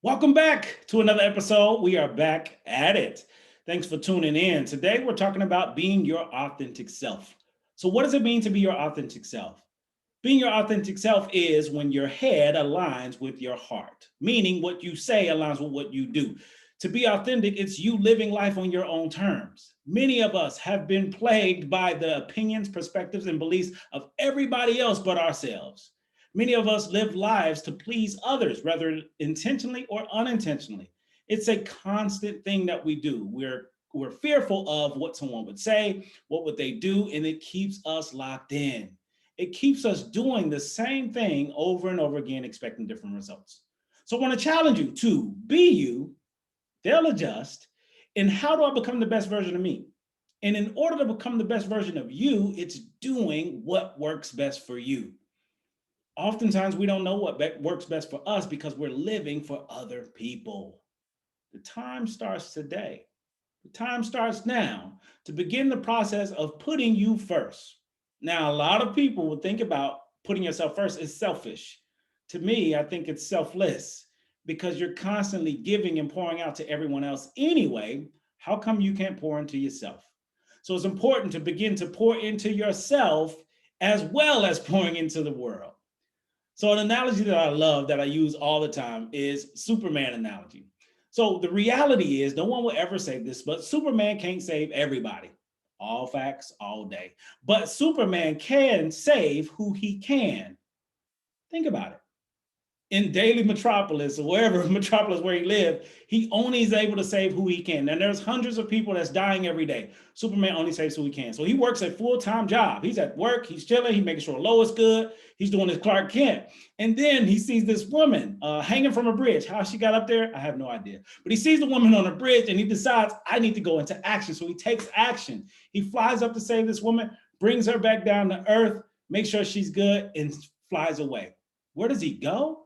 Welcome back to another episode. We are back at it. Thanks for tuning in. Today, we're talking about being your authentic self. So, what does it mean to be your authentic self? Being your authentic self is when your head aligns with your heart, meaning what you say aligns with what you do. To be authentic, it's you living life on your own terms. Many of us have been plagued by the opinions, perspectives, and beliefs of everybody else but ourselves. Many of us live lives to please others, whether intentionally or unintentionally. It's a constant thing that we do. We're fearful of what someone would say, what would they do, and it keeps us locked in. It keeps us doing the same thing over and over again, expecting different results. So I want to challenge you to be you, they'll adjust. And how do I become the best version of me? And in order to become the best version of you, it's doing what works best for you. Oftentimes, we don't know what works best for us because we're living for other people. The time starts today. The time starts now to begin the process of putting you first. Now, a lot of people would think about putting yourself first is selfish. To me, I think it's selfless because you're constantly giving and pouring out to everyone else anyway. How come you can't pour into yourself? So it's important to begin to pour into yourself as well as pouring into the world. So an analogy that I love that I use all the time is Superman analogy. So the reality is no one will ever save this, but Superman can't save everybody. All facts, all day. But Superman can save who he can. Think about it in daily Metropolis or wherever Metropolis where he lived, he only is able to save who he can. And there's hundreds of people that's dying every day. Superman only saves who he can. So he works a full-time job. He's at work, he's chilling, he's making sure Lois good, he's doing his Clark Kent. And then he sees this woman hanging from a bridge. How she got up there, I have no idea. But he sees the woman on a bridge and he decides, I need to go into action. So he takes action. He flies up to save this woman, brings her back down to earth, makes sure she's good, and flies away. Where does he go?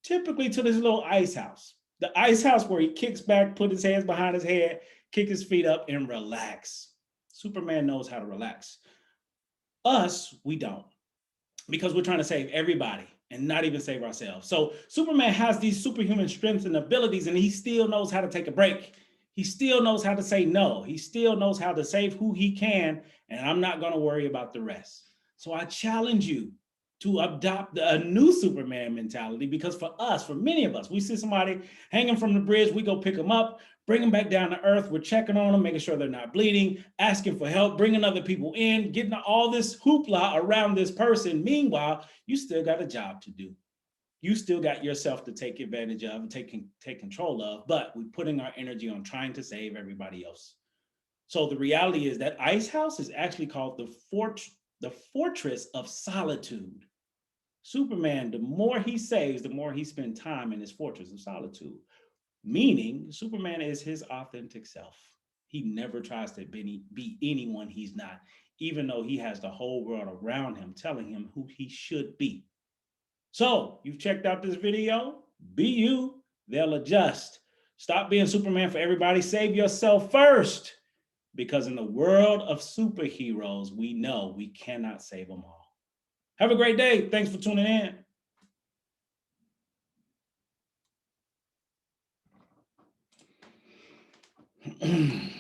Typically to this little ice house. The ice house where he kicks back, put his hands behind his head, kick his feet up, and relax. Superman knows how to relax. Us, we don't, because we're trying to save everybody and not even save ourselves. So Superman has these superhuman strengths and abilities, and he still knows how to take a break. He still knows how to say no. He still knows how to save who he can, and I'm not going to worry about the rest. So I challenge you to adopt a new Superman mentality because for us, for many of us, we see somebody hanging from the bridge, we go pick them up, bring them back down to earth. We're checking on them, making sure they're not bleeding, asking for help, bringing other people in, getting all this hoopla around this person. Meanwhile, you still got a job to do. You still got yourself to take advantage of and take control of, but we're putting our energy on trying to save everybody else. So the reality is that ice house is actually called the fortress of solitude. Superman, the more he saves, the more he spends time in his fortress of solitude. Meaning, Superman is his authentic self. He never tries to be anyone he's not, even though he has the whole world around him telling him who he should be. So, you've checked out this video. Be you, they'll adjust. Stop being Superman for everybody. Save yourself first. Because in the world of superheroes, we know we cannot save them all. Have a great day. Thanks for tuning in.